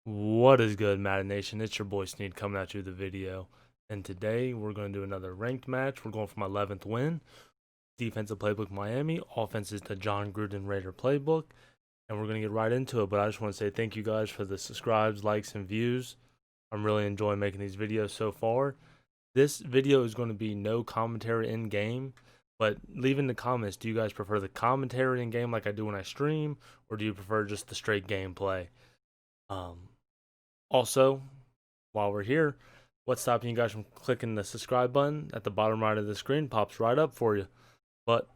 What is good, Madden Nation? It's your boy Sneed coming at you with the video. And today we're going to do another ranked match. We're going for my 11th win. Defensive playbook Miami. Offense is the John Gruden Raider playbook. And we're going to get right into it. But I just want to say thank you guys for the subscribes, likes, and views. I'm really enjoying making these videos so far. This video is going to be no commentary in game. But leave in the comments, do you guys prefer the commentary in game like I do when I stream? Or do you prefer just the straight gameplay? Also, while we're here, what's stopping you guys from clicking the subscribe button at the bottom right of the screen? Pops right up for you. But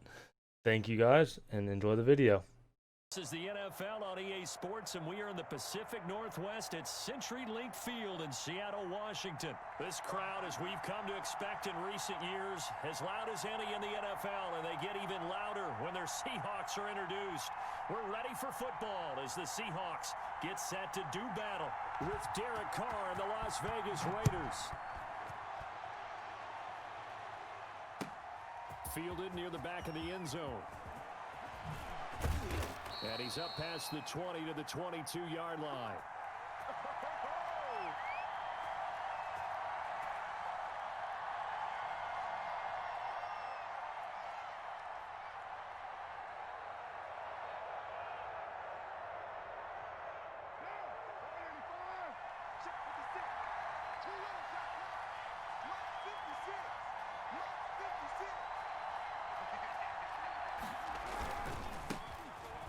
thank you guys and enjoy the video. This is the NFL on EA Sports, and we are in the Pacific Northwest at CenturyLink Field in Seattle, Washington. This crowd, as we've come to expect in recent years, as loud as any in the NFL, and they get even louder when their Seahawks are introduced. We're ready for football as the Seahawks get set to do battle with Derek Carr and the Las Vegas Raiders. Fielded near the back of the end zone. And he's up past the 20 to the 22-yard line.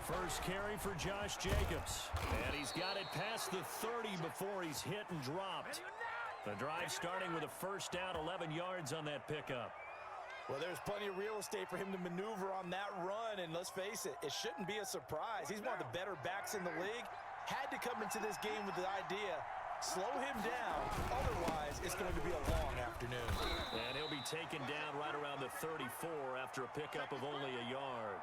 First carry for Josh Jacobs. And he's got it past the 30 before he's hit and dropped. The drive starting with a first down, 11 yards on that pickup. Well, there's plenty of real estate for him to maneuver on that run, and let's face it, it shouldn't be a surprise. He's one of the better backs in the league. Had to come into this game with the idea, slow him down, otherwise it's going to be a long afternoon. And he'll be taken down right around the 34 after a pickup of only a yard.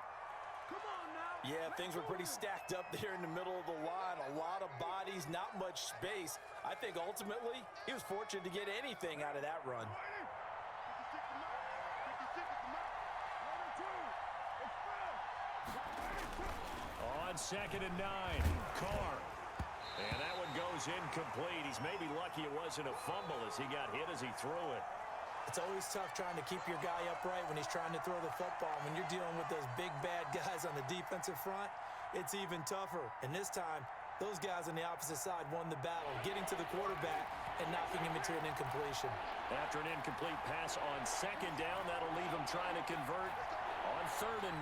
Yeah, things were pretty stacked up there in the middle of the line. A lot of bodies, not much space. I think ultimately he was fortunate to get anything out of that run. On 2nd and 9, Carr. And that one goes incomplete. He's maybe lucky it wasn't a fumble as he got hit as he threw it. It's always tough trying to keep your guy upright when he's trying to throw the football. When you're dealing with those big, bad guys on the defensive front, it's even tougher. And this time, those guys on the opposite side won the battle, getting to the quarterback and knocking him into an incompletion. After an incomplete pass on 2nd down, that'll leave him trying to convert on 3rd and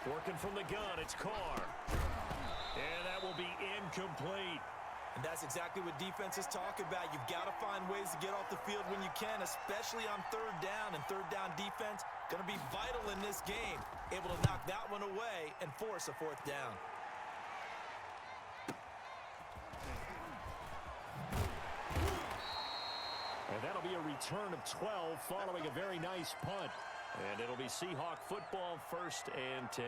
9. Working from the gun, it's Carr. And that will be incomplete. And that's exactly what defenses talk about. You've got to find ways to get off the field when you can, especially on 3rd down. And 3rd down defense going to be vital in this game. Able to knock that one away and force a 4th down. And that'll be a return of 12 following a very nice punt. And it'll be Seahawk football, 1st and 10.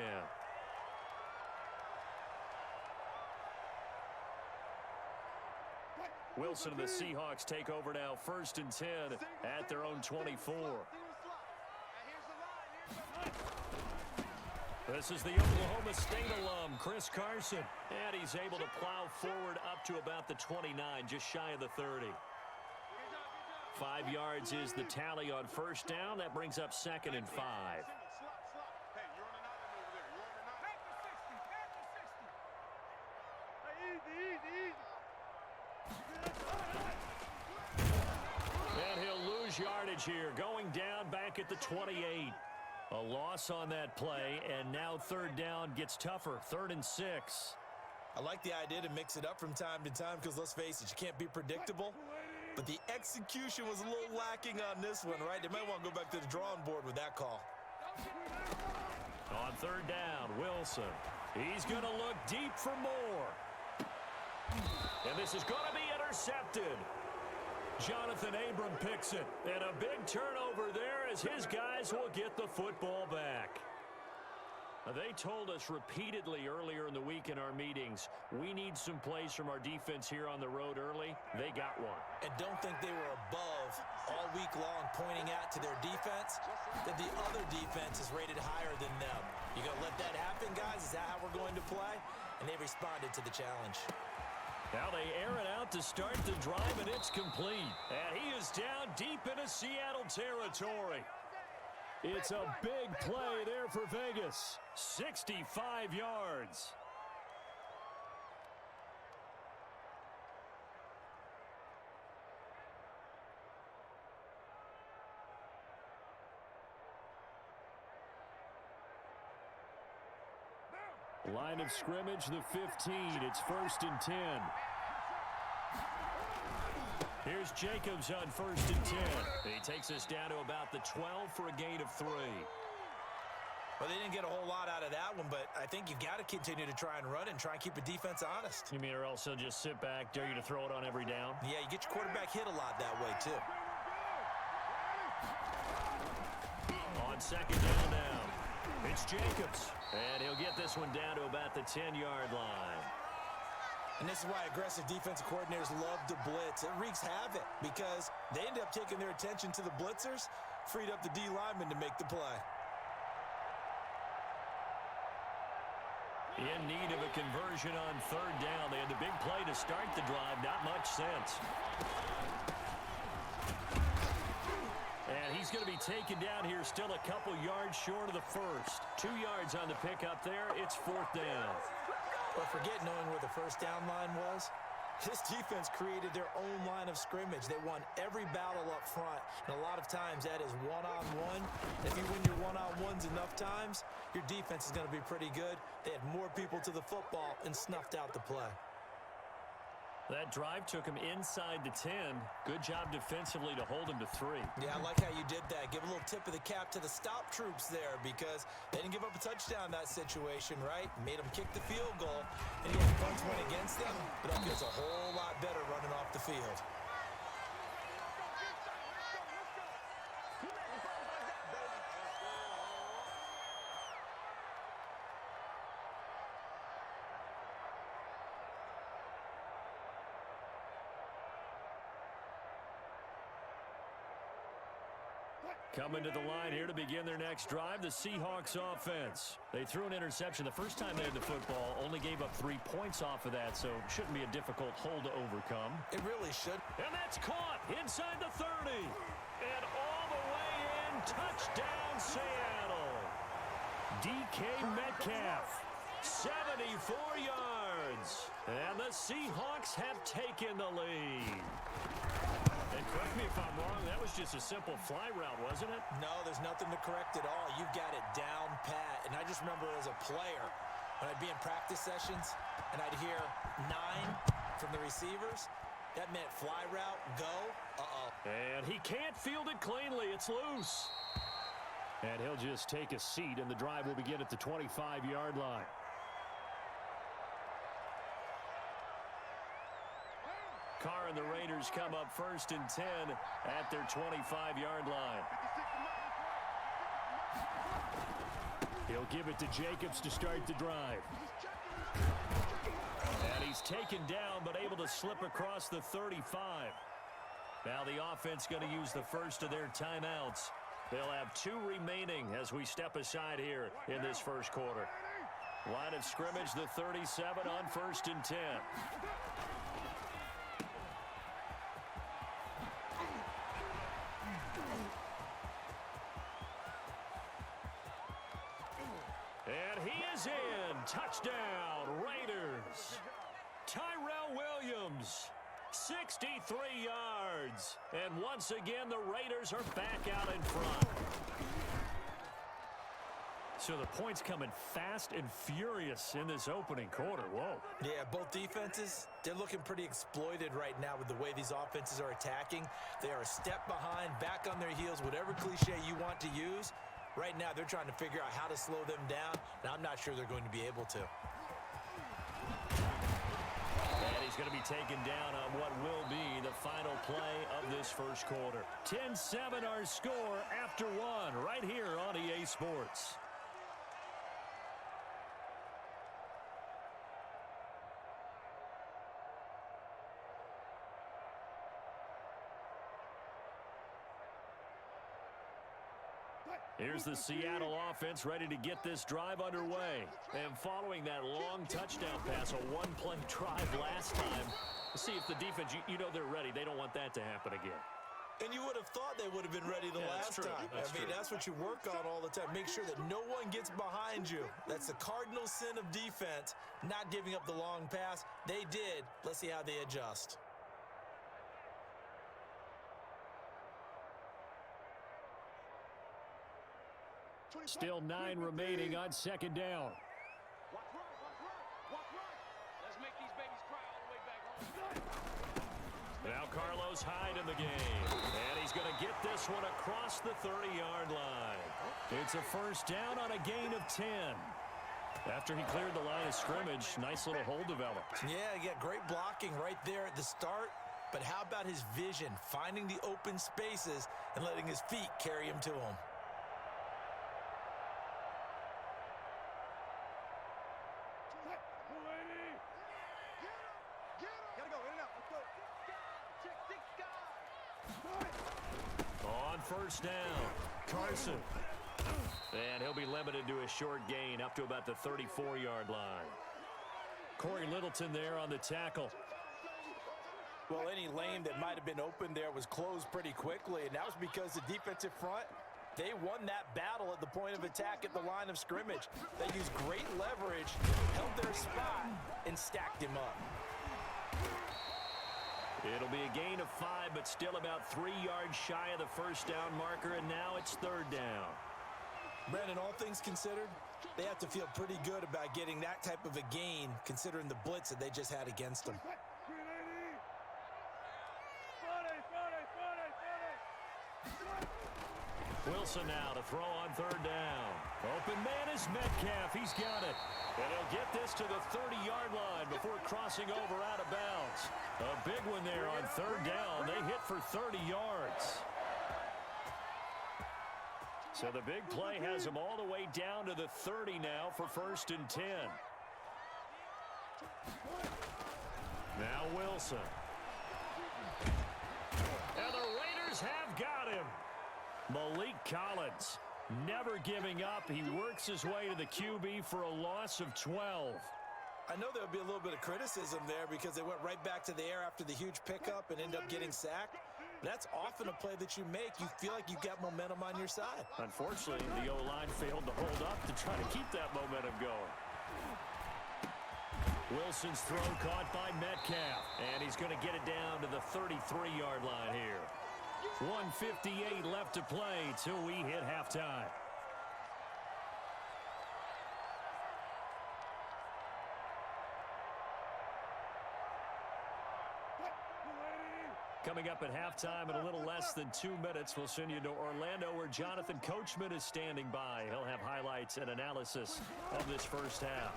Wilson and the Seahawks take over now, 1st and 10 at their own 24. This is the Oklahoma State alum, Chris Carson. And he's able to plow forward up to about the 29, just shy of the 30. 5 yards is the tally on 1st down. That brings up 2nd and 5. And he'll lose yardage here, going down back at the 28. A loss on that play, and now 3rd down gets tougher, 3rd and 6. I like the idea to mix it up from time to time because, let's face it, you can't be predictable. But the execution was a little lacking on this one, right? They might want to go back to the drawing board with that call. On 3rd down, Wilson. He's going to look deep for more. And this is going to be intercepted. Jonathan Abram picks it. And a big turnover there as his guys will get the football back. They told us repeatedly earlier in the week in our meetings, we need some plays from our defense here on the road early. They got one. And don't think they were above all week long pointing out to their defense that the other defense is rated higher than them. You going to let that happen, guys? Is that how we're going to play? And they responded to the challenge. Now they air it out to start the drive, and it's complete. And he is down deep into Seattle territory. It's a big play there for Vegas. 65 yards. Line of scrimmage, the 15. It's 1st and 10. Here's Jacobs on 1st and 10. He takes us down to about the 12 for a gain of 3. Well, they didn't get a whole lot out of that one, but I think you've got to continue to try and run and try and keep the defense honest. You mean or else he'll just sit back, dare you to throw it on every down? Yeah, you get your quarterback hit a lot that way, too. On 2nd down now, it's Jacobs. And he'll get this one down to about the 10-yard line. And this is why aggressive defensive coordinators love to blitz. It wreaks havoc because they end up taking their attention to the blitzers, freed up the D lineman to make the play. In need of a conversion on 3rd down. They had the big play to start the drive. Not much sense. And he's going to be taken down here, still a couple yards short of the first. 2 yards on the pickup there. It's 4th down. But forget knowing where the first down line was. This defense created their own line of scrimmage. They won every battle up front, and a lot of times that is one-on-one. If you win your one-on-ones enough times, your defense is going to be pretty good. They had more people to the football and snuffed out the play. That drive took him inside the 10. Good job defensively to hold him to 3. Yeah, I like how you did that. Give a little tip of the cap to the stop troops there because they didn't give up a touchdown in that situation, right? Made them kick the field goal, and yet punts went against them, but that feels a whole lot better running off the field. Coming to the line here to begin their next drive, the Seahawks offense. They threw an interception the first time they had the football, only gave up 3 points off of that, so shouldn't be a difficult hole to overcome. It really should. And that's caught inside the 30. And all the way in, touchdown Seattle. DK Metcalf, 74 yards. And the Seahawks have taken the lead. And correct me if I'm wrong, that was just a simple fly route, wasn't it? No, there's nothing to correct at all. You've got it down pat. And I just remember as a player, when I'd be in practice sessions and I'd hear 9 from the receivers, that meant fly route, go, uh-oh. And he can't field it cleanly. It's loose. And he'll just take a seat, and the drive will begin at the 25-yard line. Carr and the Raiders come up 1st and 10 at their 25-yard line. He'll give it to Jacobs to start the drive. And he's taken down but able to slip across the 35. Now the offense going to use the first of their timeouts. They'll have 2 remaining as we step aside here in this first quarter. Line of scrimmage, the 37 on 1st and 10. And he is in. Touchdown, Raiders. Tyrell Williams, 63 yards. And once again, the Raiders are back out in front. So the points coming fast and furious in this opening quarter. Whoa. Yeah, both defenses, they're looking pretty exploited right now with the way these offenses are attacking. They are a step behind, back on their heels, whatever cliche you want to use. Right now, they're trying to figure out how to slow them down, and I'm not sure they're going to be able to. And he's going to be taken down on what will be the final play of this first quarter. 10-7 our score after 1 right here on EA Sports. Here's the Seattle offense ready to get this drive underway. And following that long touchdown pass, a one-play drive last time, let's see if the defense, you know they're ready. They don't want that to happen again. And you would have thought they would have been ready the last time. That's what you work on all the time. Make sure that no one gets behind you. That's the cardinal sin of defense, not giving up the long pass. They did. Let's see how they adjust. Still 9 remaining on second down. Let's make these babies cry all the way back home. Now Carlos Hyde in the game. And he's going to get this one across the 30-yard line. It's a first down on a gain of 10. After he cleared the line of scrimmage, nice little hole developed. Yeah, he got great blocking right there at the start. But how about his vision, finding the open spaces and letting his feet carry him to him? On first down, Carson. And he'll be limited to a short gain up to about the 34-yard line. Corey Littleton there on the tackle. Well, any lane that might have been open there was closed pretty quickly, and that was because the defensive front, they won that battle at the point of attack at the line of scrimmage. They used great leverage, held their spot, and stacked him up. It'll be a gain of 5, but still about 3 yards shy of the first down marker, and now it's third down. Brandon, all things considered, they have to feel pretty good about getting that type of a gain, considering the blitz that they just had against them. Wilson now to throw on third down. Open man is Metcalf. He's got it. And he'll get this to the 30-yard line before crossing over out of bounds. A big one there on third down. They hit for 30 yards. So the big play has them all the way down to the 30 now for first and 10. Now Wilson. And the Raiders have got him. Malik Collins, never giving up. He works his way to the QB for a loss of 12. I know there'll be a little bit of criticism there because they went right back to the air after the huge pickup and ended up getting sacked. But that's often a play that you make. You feel like you've got momentum on your side. Unfortunately, the O-line failed to hold up to try to keep that momentum going. Wilson's throw caught by Metcalf, and he's going to get it down to the 33-yard line here. 1:58 left to play till we hit halftime. Coming up at halftime in a little less than 2 minutes, we'll send you to Orlando where Jonathan Coachman is standing by. He'll have highlights and analysis of this first half.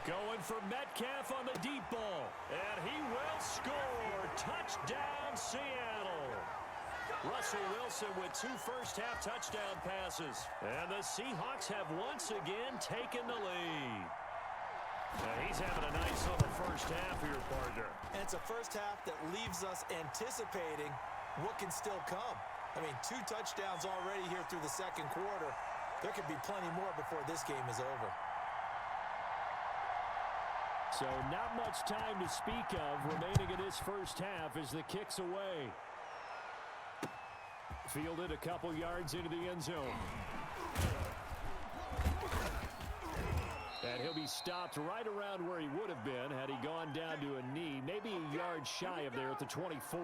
Going for Metcalf on the deep ball, and he will score. Touchdown, Seattle. Russell Wilson with 2 first-half touchdown passes. And the Seahawks have once again taken the lead. Now he's having a nice little first half here, partner. And it's a first half that leaves us anticipating what can still come. I mean, 2 touchdowns already here through the second quarter. There could be plenty more before this game is over. So not much time to speak of remaining in this first half as the kick's away. Fielded a couple yards into the end zone. And he'll be stopped right around where he would have been had he gone down to a knee, maybe a yard shy of there at the 24.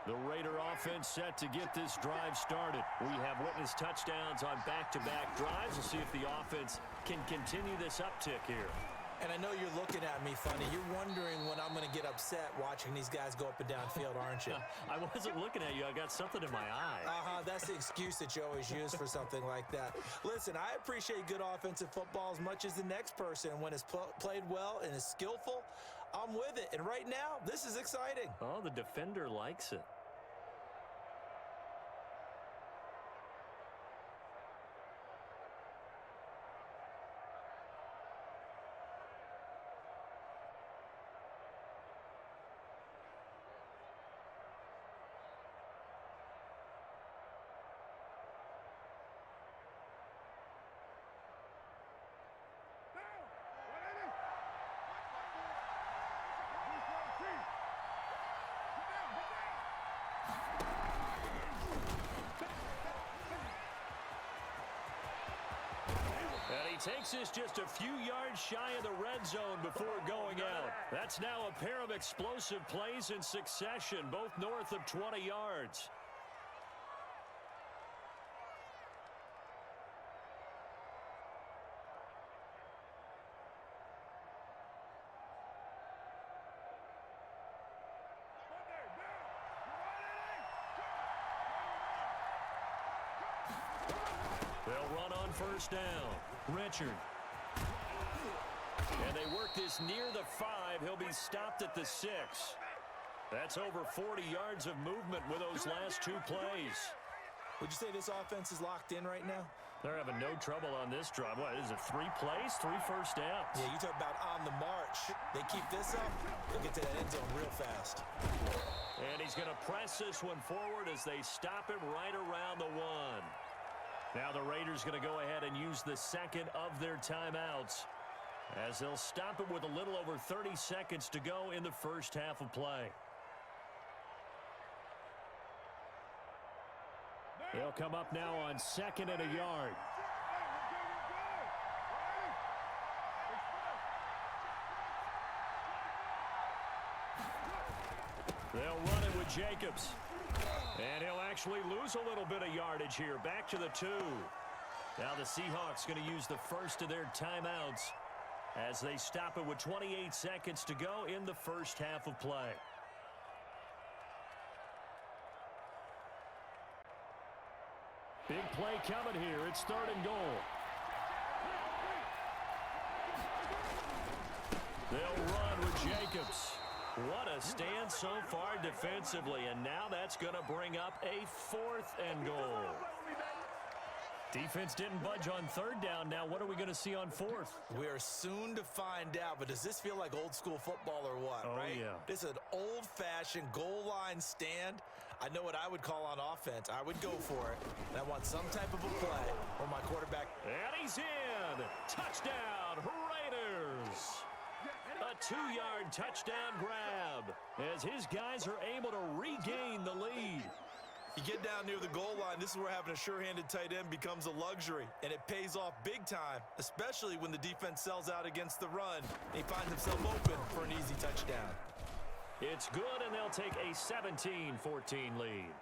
The Raider offense set to get this drive started. We have witnessed touchdowns on back-to-back drives. We'll see if the offense can continue this uptick here. And I know you're looking at me funny. You're wondering when I'm going to get upset watching these guys go up and down field, aren't you? I wasn't looking at you. I got something in my eye. That's the excuse that you always use for something like that. Listen, I appreciate good offensive football as much as the next person. When it's played well and is skillful, I'm with it. And right now, this is exciting. Oh, the defender likes it. takes us just a few yards shy of the red zone before going out. That's now a pair of explosive plays in succession, both north of 20 yards. They'll run on first down. Richard. And they work this near the 5. He'll be stopped at the 6. That's over 40 yards of movement with those last 2 plays. Would you say this offense is locked in right now? They're having no trouble on this drive. What is it, 3 plays, 3 first downs? Yeah, you talk about on the march. They keep this up, they'll get to that end zone real fast. And he's going to press this one forward as they stop him right around the 1. Now the Raiders going to go ahead and use the second of their timeouts as they'll stop him with a little over 30 seconds to go in the first half of play. They'll come up now on 2nd and a yard. They'll run it with Jacobs. And he'll actually lose a little bit of yardage here. Back to the 2. Now the Seahawks going to use the first of their timeouts as they stop it with 28 seconds to go in the first half of play. Big play coming here. It's 3rd and goal. They'll run with Jacobs. What a stand so far defensively, and now that's going to bring up a 4th and goal. Defense didn't budge on 3rd down. Now what are we going to see on 4th? We are soon to find out, but does this feel like old school football or what, right? Yeah. This is an old-fashioned goal line stand. I know what I would call on offense. I would go for it, and I want some type of a play where my quarterback... And he's in! Touchdown, Raiders! A 2-yard touchdown grab as his guys are able to regain the lead. You get down near the goal line, this is where having a sure-handed tight end becomes a luxury, and it pays off big time, especially when the defense sells out against the run, and he finds himself open for an easy touchdown. It's good, and they'll take a 17-14 lead.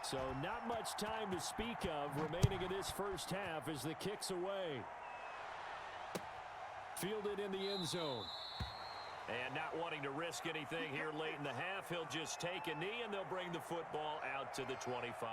So not much time to speak of remaining in this first half as the kick's away. Fielded in the end zone. And not wanting to risk anything here late in the half, he'll just take a knee and they'll bring the football out to the 25.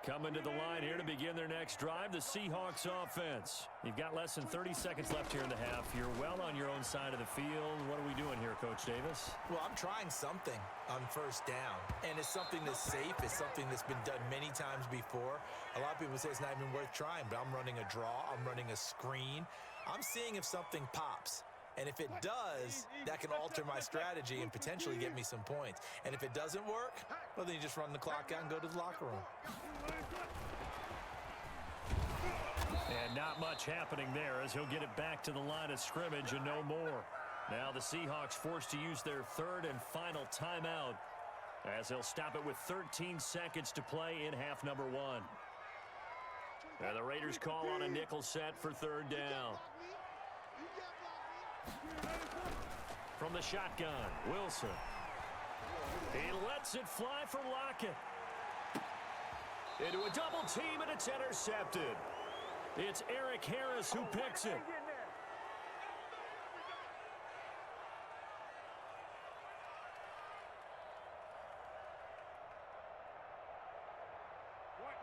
Coming to the line here to begin their next drive, the Seahawks offense. You've got less than 30 seconds left here in the half. You're well on your own side of the field. What are we doing here, Coach Davis? Well, I'm trying something on first down, and it's something that's safe. It's something that's been done many times before. A lot of people say it's not even worth trying, but I'm running a draw. I'm running a screen. I'm seeing if something pops. And if it does, that can alter my strategy and potentially get me some points. And if it doesn't work, well, then you just run the clock out and go to the locker room. And not much happening there as he'll get it back to the line of scrimmage and no more. Now the Seahawks forced to use their 3rd and final timeout as they'll stop it with 13 seconds to play in half number 1. And the Raiders call on a nickel set for 3rd down. From the shotgun, Wilson. He lets it fly for Lockett. Into a double team, and it's intercepted. It's Eric Harris who picks it.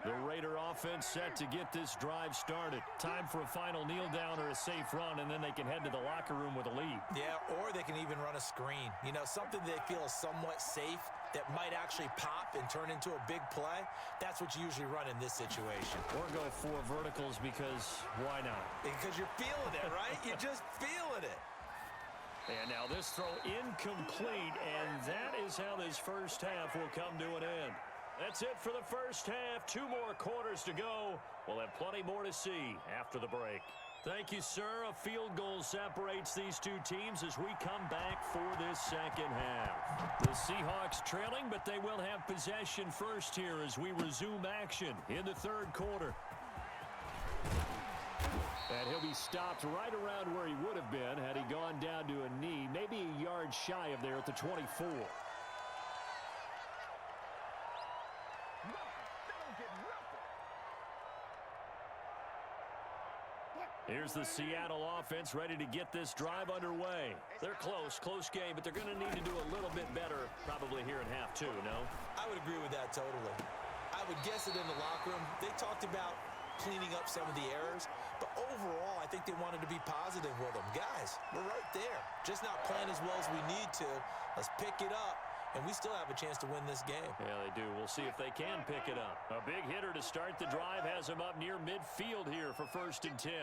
The Raider offense set to get this drive started. Time for a final kneel down or a safe run, and then they can head to the locker room with a lead. Yeah, or they can even run a screen. You know, something they feel is somewhat safe that might actually pop and turn into a big play, that's what you usually run in this situation. Or go 4 verticals because why not? Because you're feeling it, right? You're just feeling it. And now this throw incomplete, and that is how this first half will come to an end. That's it for the first half. 2 more quarters to go. We'll have plenty more to see after the break. Thank you, sir. A field goal separates these two teams as we come back for this second half. The Seahawks trailing, but they will have possession first here as we resume action in the third quarter. And he'll be stopped right around where he would have been had he gone down to a knee, maybe a yard shy of there at the 24. Here's the Seattle offense ready to get this drive underway. They're close game, but they're going to need to do a little bit better probably here in half 2, no? I would agree with that totally. I would guess it in the locker room. They talked about cleaning up some of the errors, but overall, I think they wanted to be positive with them. Guys, we're right there. Just not playing as well as we need to. Let's pick it up, and we still have a chance to win this game. Yeah, they do. We'll see if they can pick it up. A big hitter to start the drive has him up near midfield here for 1st and 10.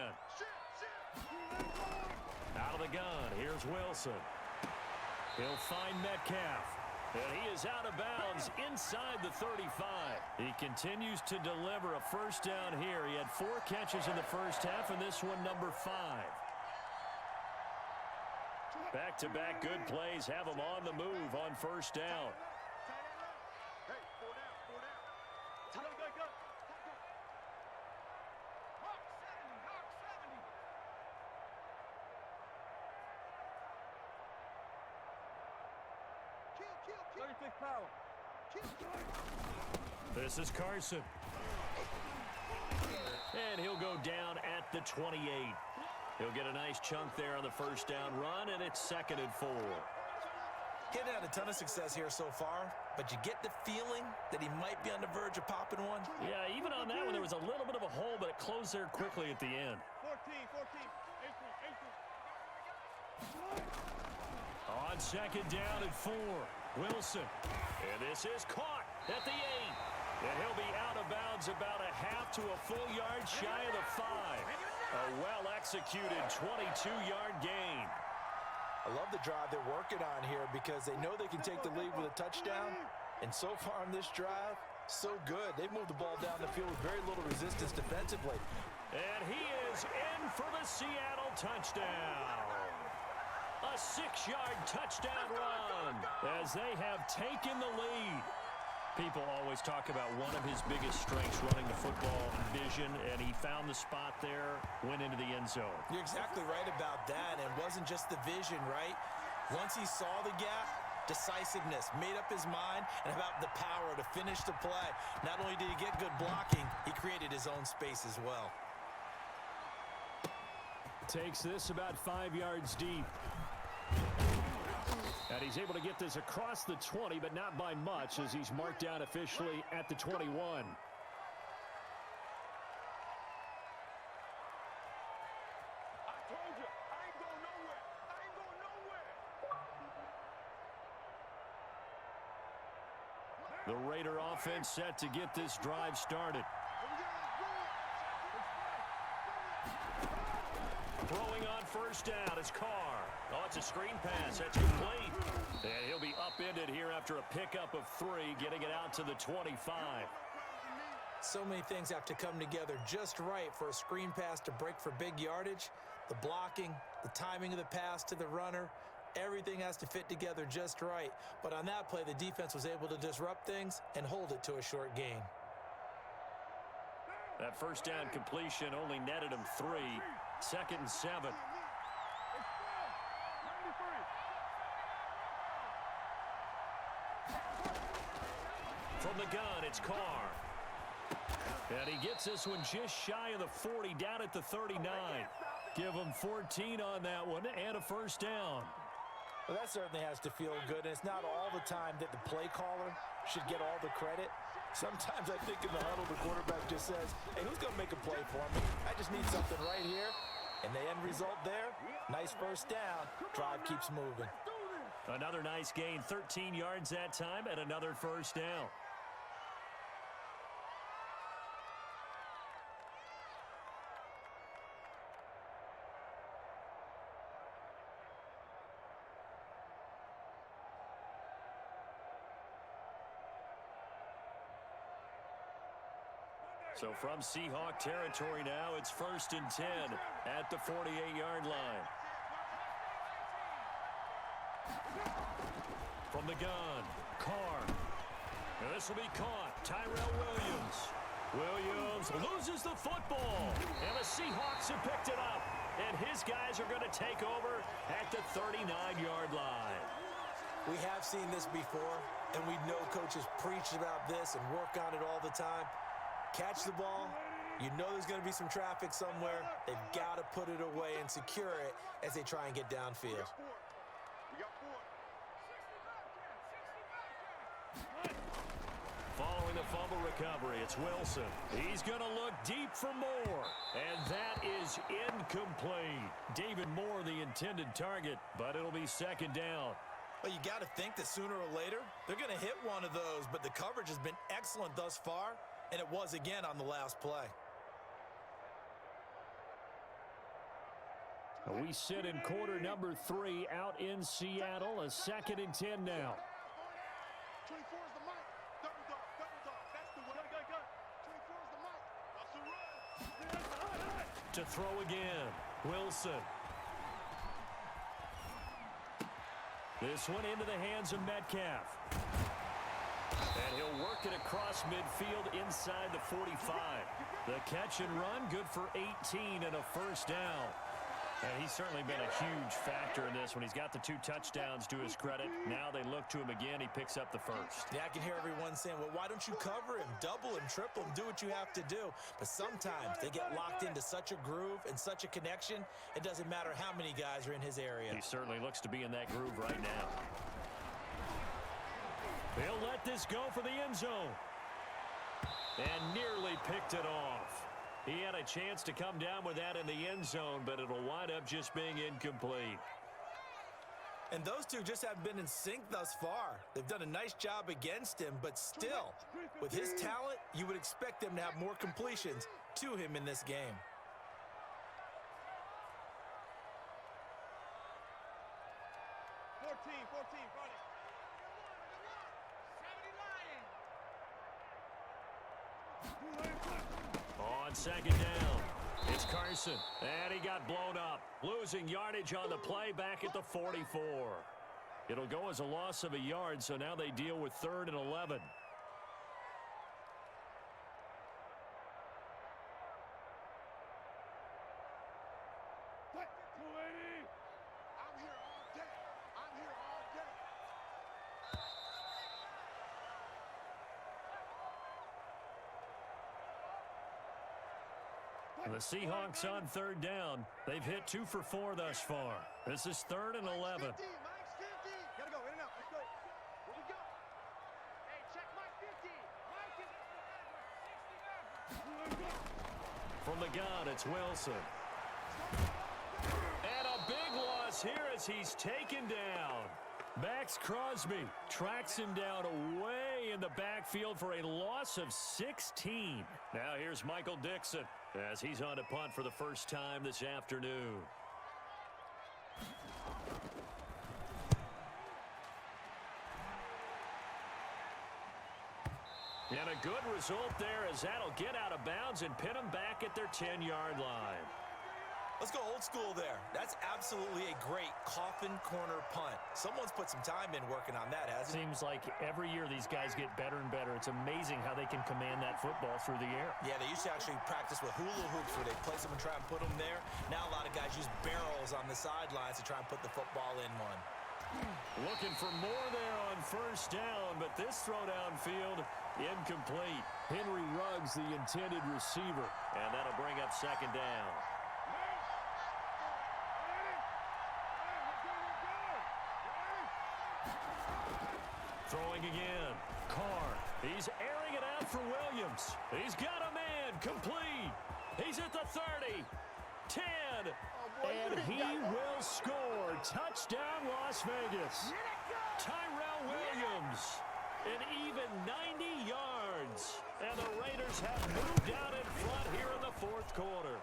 Out of the gun, here's Wilson. He'll find Metcalf. And he is out of bounds inside the 35. He continues to deliver a first down here. He had 4 catches in the first half, and this one number 5. Back-to-back good plays have him on the move on first down. This is Carson. And he'll go down at the 28. He'll get a nice chunk there on the first down run, and it's 2nd and 4. Getting had a ton of success here so far, but you get the feeling that he might be on the verge of popping one. Yeah, even on that one, there was a little bit of a hole, but it closed there quickly at the end. 14, 18. On 2nd down and 4, Wilson. And this is caught at the 8. And he'll be out of bounds about a half to a full yard shy of the 5. A well-executed 22-yard gain. I love the drive they're working on here because they know they can take the lead with a touchdown. And so far on this drive, so good. They've moved the ball down the field with very little resistance defensively. And he is in for the Seattle touchdown. A 6-yard touchdown run as they have taken the lead. People always talk about one of his biggest strengths, running the football, vision, and he found the spot there, went into the end zone. You're exactly right about that, and it wasn't just the vision, right? Once he saw the gap, decisiveness, made up his mind, and about the power to finish the play. Not only did he get good blocking, he created his own space as well. Takes this about 5 yards deep. And he's able to get this across the 20, but not by much as he's marked down officially at the 21. I told you, I ain't going nowhere. I ain't going nowhere. The Raider offense set to get this drive started. Throwing on first down is Carr. Oh, it's a screen pass. That's complete. And he'll be upended here after a pickup of 3, getting it out to the 25. So many things have to come together just right for a screen pass to break for big yardage. The blocking, the timing of the pass to the runner, everything has to fit together just right. But on that play, the defense was able to disrupt things and hold it to a short gain. That first down completion only netted him 3. 2nd and 7. From the gun, it's Carr. And he gets this one just shy of the 40, down at the 39. Give him 14 on that one and a first down. Well, that certainly has to feel good, and it's not all the time that the play caller should get all the credit. Sometimes I think in the huddle, the quarterback just says, hey, who's going to make a play for me? I just need something right here. And the end result there, nice first down. Drive keeps moving. Another nice gain, 13 yards that time, and another first down. So from Seahawk territory now, it's 1st and 10 at the 48-yard line. From the gun, Carr. And this will be caught. Tyrell Williams. Williams loses the football. And the Seahawks have picked it up. And his guys are going to take over at the 39-yard line. We have seen this before, and we know coaches preach about this and work on it all the time. Catch the ball. You know there's going to be some traffic somewhere. They've got to put it away and secure it as they try and get downfield. Following the fumble recovery, it's Wilson. He's going to look deep for Moore. And that is incomplete. David Moore, the intended target, but it'll be 2nd down. Well, you got to think that sooner or later, they're going to hit one of those, but the coverage has been excellent thus far, and it was again on the last play. We sit in quarter number 3 out in Seattle, a 2nd and 10 now. 24 is the mic. Double dog. That's the way. Go. 24 is the mic. That's the run. To throw again, Wilson. This one into the hands of Metcalf. And he'll work it across midfield inside the 45. The catch and run, good for 18 and a first down. And he's certainly been a huge factor in this when he's got the 2 touchdowns to his credit. Now they look to him again. He picks up the first. Yeah, I can hear everyone saying, well, why don't you cover him, double him, triple him, do what you have to do. But sometimes they get locked into such a groove and such a connection, it doesn't matter how many guys are in his area. He certainly looks to be in that groove right now. He'll let this go for the end zone. And nearly picked it off. He had a chance to come down with that in the end zone, but it'll wind up just being incomplete. And those two just haven't been in sync thus far. They've done a nice job against him, but still, with his talent, you would expect them to have more completions to him in this game. On 2nd down, it's Carson, and he got blown up, losing yardage on the play back at the 44. It'll go as a loss of a yard, so now they deal with 3rd and 11. The Seahawks on 3rd down. They've hit 2 for 4 thus far. This is 3rd and 11. Gotta go, in and out. Let's go. Where we go? Hey, check Mike 50. Mike is From the gun, it's Wilson. And a big loss here as he's taken down. Max Crosby tracks him down away in the backfield for a loss of 16. Now here's Michael Dixon as he's on to punt for the first time this afternoon. And a good result there as that'll get out of bounds and pin them back at their 10-yard line. Let's go old school there. That's absolutely a great coffin corner punt. Someone's put some time in working on that, hasn't he? Seems like every year these guys get better and better. It's amazing how they can command that football through the air. Yeah, they used to actually practice with hula hoops where they place them and try and put them there. Now a lot of guys use barrels on the sidelines to try and put the football in one. Looking for more there on 1st down, but this throw downfield incomplete. Henry Ruggs, the intended receiver, and that'll bring up 2nd down. Throwing again. Carr. He's airing it out for Williams. He's got a man. Complete. He's at the 30. 10. And he will score. Touchdown, Las Vegas. Tyrell Williams, an even 90 yards. And the Raiders have moved out in front here in the fourth quarter.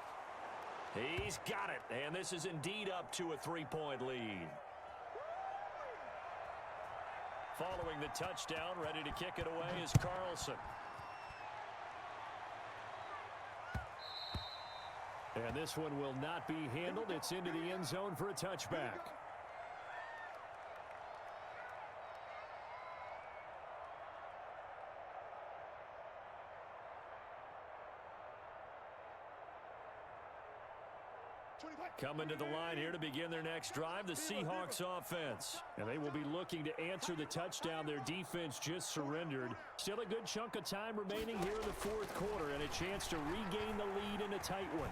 He's got it, and this is indeed up to a 3-point lead. Following the touchdown, ready to kick it away is Carlson. And this one will not be handled. It's into the end zone for a touchback. Coming to the line here to begin their next drive, the Seahawks offense. And they will be looking to answer the touchdown their defense just surrendered. Still a good chunk of time remaining here in the fourth quarter and a chance to regain the lead in a tight one.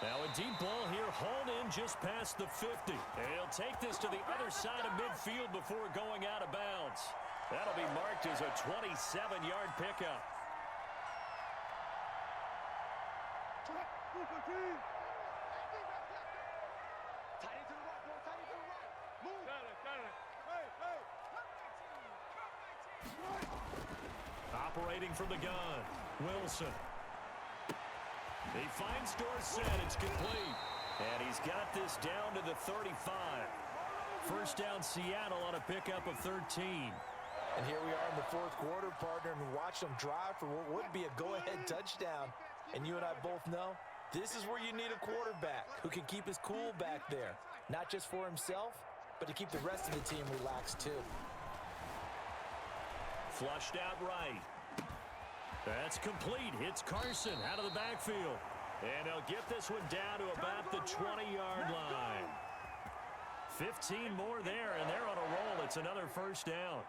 Now a deep ball here hauled in just past the 50. And he'll take this to the other side of midfield before going out of bounds. That'll be marked as a 27-yard pickup. Operating from the gun, Wilson. He finds Dorsett. It's complete. And he's got this down to the 35. First down, Seattle on a pickup of 13. And here we are in the fourth quarter, partner, and watch them drive for what would be a go-ahead touchdown. And you and I both know this is where you need a quarterback who can keep his cool back there. Not just for himself, but to keep the rest of the team relaxed too. Flushed out right. That's complete. Hits Carson out of the backfield. And they'll get this one down to about the 20-yard line. 15 more there, and they're on a roll. It's another first down.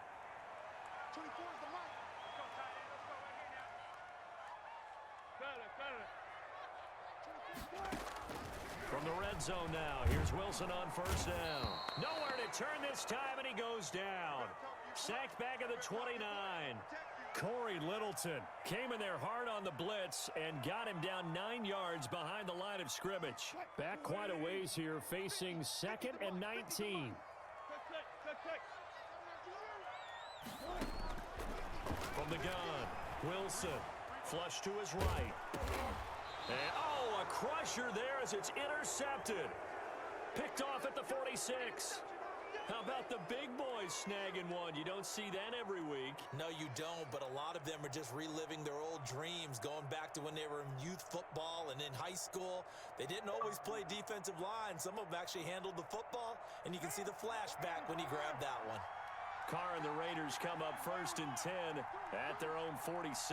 From the red zone now, here's Wilson on first down. Nowhere to turn this time, and he goes down. Sacked back at the 29. Corey Littleton came in there hard on the blitz and got him down 9 yards behind the line of scrimmage. Back quite a ways here, facing 2nd and 19. From the gun, Wilson, flush to his right. And, oh, a crusher there as it's intercepted. Picked off at the 46. How about the big boys snagging one? You don't see that every week. No, you don't, but a lot of them are just reliving their old dreams, going back to when they were in youth football and in high school. They didn't always play defensive line. Some of them actually handled the football, and you can see the flashback when he grabbed that one. Carr and the Raiders come up 1st and 10 at their own 46. 56.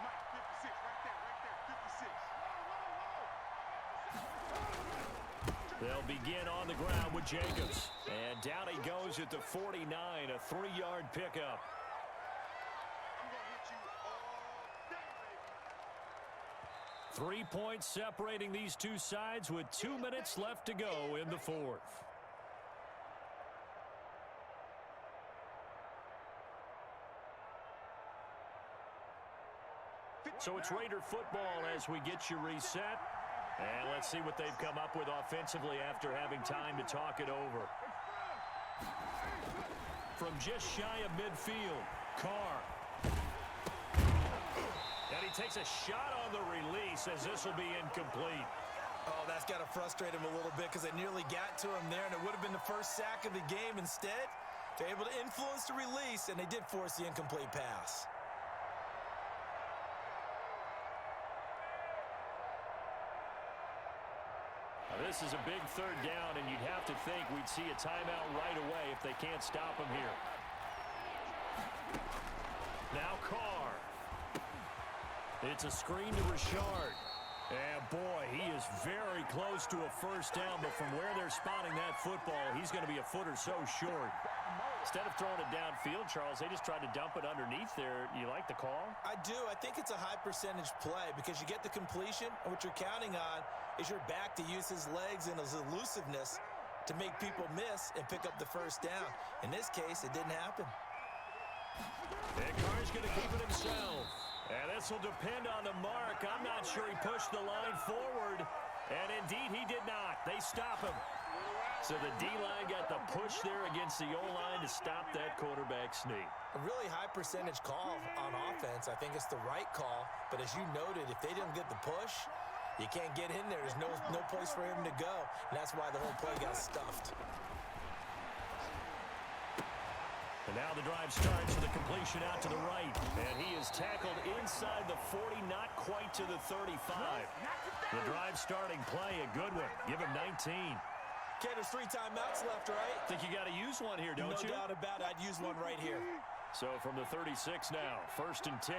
Mike, 56. Right there, 56. They'll begin on the ground with Jacobs. And down he goes at the 49, a 3-yard pickup. I'm going to hit you all day, baby. 3 points separating these two sides with 2 minutes left to go in the fourth. So it's Raider football as we get you reset. And let's see what they've come up with offensively after having time to talk it over. From just shy of midfield, Carr. And he takes a shot on the release as this will be incomplete. Oh, that's got to frustrate him a little bit because they nearly got to him there, and it would have been the first sack of the game. Instead, they're able to influence the release, and they did force the incomplete pass. This is a big 3rd down, and you'd have to think we'd see a timeout right away if they can't stop him here. Now Carr. It's a screen to Richard. And boy, he is very close to a first down, but from where they're spotting that football, he's going to be a foot or so short. Instead of throwing it downfield, Charles, they just tried to dump it underneath there. You like the call? I do. I think it's a high percentage play because you get the completion, and what you're counting on is your back to use his legs and his elusiveness to make people miss and pick up the first down. In this case, it didn't happen. And Carr's going to keep it himself. And this will depend on the mark. I'm not sure he pushed the line forward. And indeed, he did not. They stop him. So the D-line got the push there against the O-line to stop that quarterback sneak. A really high percentage call on offense. I think it's the right call. But as you noted, if they didn't get the push, you can't get in there. There's no place for him to go. And that's why the whole play got stuffed. And now the drive starts with a completion out to the right. And he is tackled inside the 40, not quite to the 35. The drive starting play, a good one. Give him 19. Okay, there's 3 timeouts left, right? Think you got to use one here, don't you? No doubt about it. I'd use one right here. So from the 36 now, 1st and 10.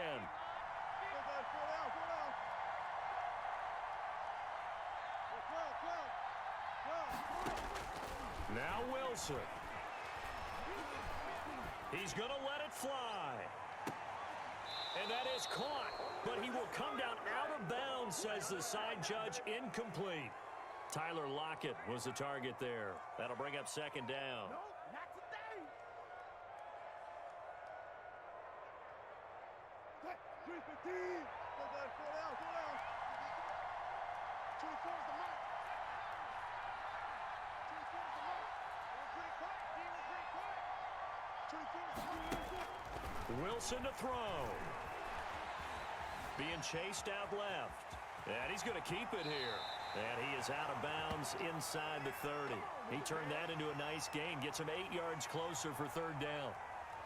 Now Wilson. He's going to let it fly. And that is caught. But he will come down out of bounds, says the side judge. Incomplete. Tyler Lockett was the target there. That'll bring up 2nd down. No, not today. 315. Go back, slow down. 24 is the mark. 24 is the mark. We're pretty quiet. We're pretty quiet. 24 is the mark. Wilson to throw. Being chased out left. And he's going to keep it here. And he is out of bounds inside the 30. He turned that into a nice gain. Gets him 8 yards closer for 3rd down.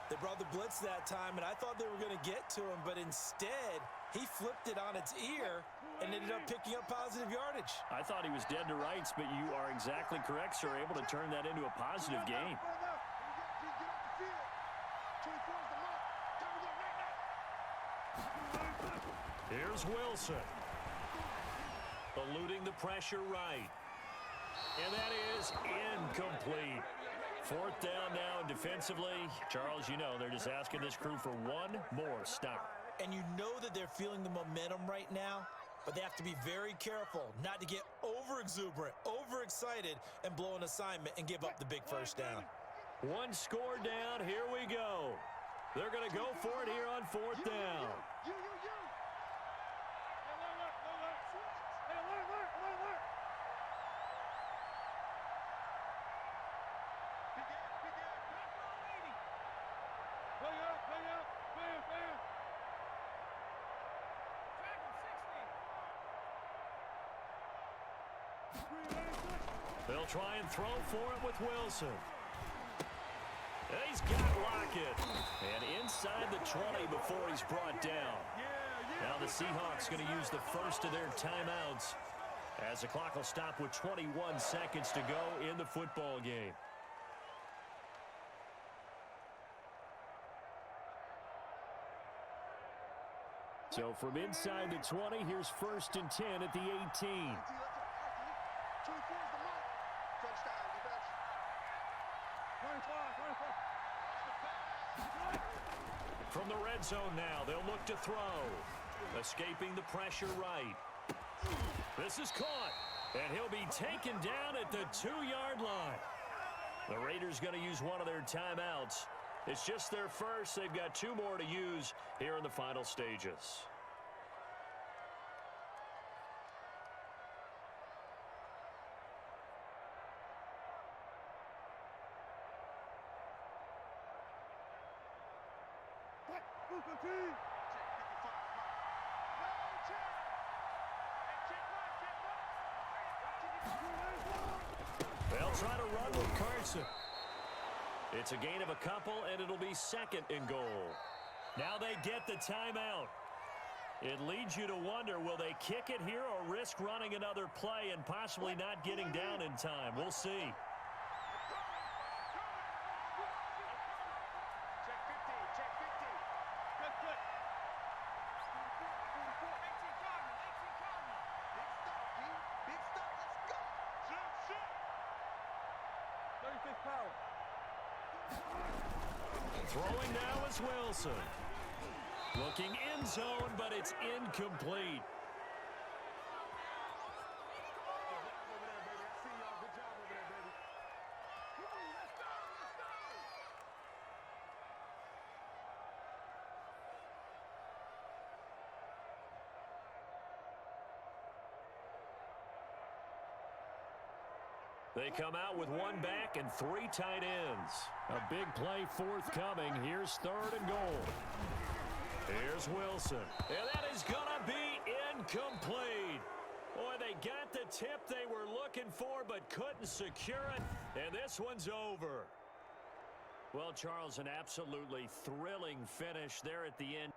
They brought the blitz that time, and I thought they were going to get to him, but instead, he flipped it on its ear and ended up picking up positive yardage. I thought he was dead to rights, but you are exactly correct, sir. Able to turn that into a positive gain. Here's Wilson. Eluding the pressure right. And that is incomplete. 4th down now defensively. Charles, you know, they're just asking this crew for one more stop. And you know that they're feeling the momentum right now, but they have to be very careful not to get over-exuberant, over-excited, and blow an assignment and give up the big 1st down. 1 score down. Here we go. They're going to go for it here on 4th down. They'll try and throw for it with Wilson. And he's got Lockett. And inside the 20 before he's brought down. Now the Seahawks going to use the first of their timeouts as the clock will stop with 21 seconds to go in the football game. So from inside the 20, here's 1st and 10 at the 18. From the red zone now, they'll look to throw. Escaping the pressure right. This is caught, and he'll be taken down at the 2-yard line. The Raiders going to use one of their timeouts. It's just their first. They've got 2 more to use here in the final stages. They'll try to run with Carson. It's a gain of a couple, and it'll be 2nd and goal. Now they get the timeout. It leads you to wonder, will they kick it here or risk running another play and possibly not getting down in time? We'll see. Throwing now is Wilson. Looking end zone, but it's incomplete. They come out with one back and 3 tight ends. A big play forthcoming. Here's 3rd and goal. Here's Wilson. And that is going to be incomplete. Boy, they got the tip they were looking for but couldn't secure it. And this one's over. Well, Charles, an absolutely thrilling finish there at the end.